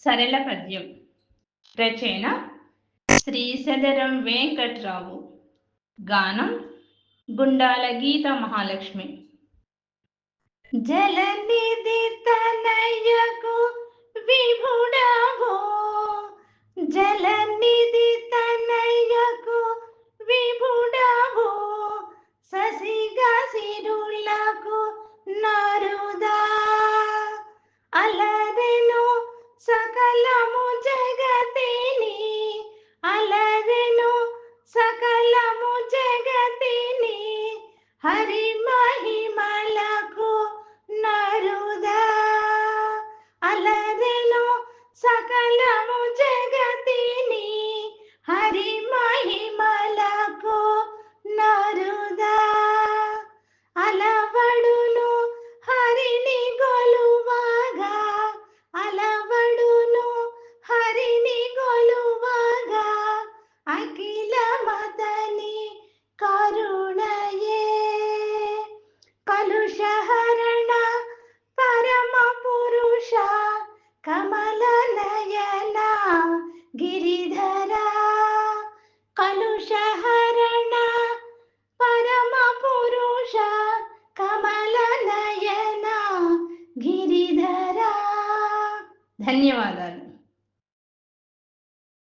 సరళ పద్యం. రచన శ్రీ సదరం వెంకట్రావు. గానం గుండాల గీత మహాలక్ష్మి. జలనిధి తనయకు విభుడవో, జలనిధి తనయకు విభుడవో, ససిగా సిరులకు నరుదా అలరెను సకలము జగతిని, అలరెను సకలము జగతిని, హరి మహిమలకు నరుదా అలరెను సకలము జగతిని, హరి మహిమలకు నరుదా అలవడును హరిని గొలువగా, అలవడును హరిని గొలువగా, అఖిల మతని కరుణయే కలుషహరణ పరమ పురుష కమల నయన గిరిధర, కలుషహరణ పరమ పురుష కమల నయన గిరిధర. ధన్యవాదాలు.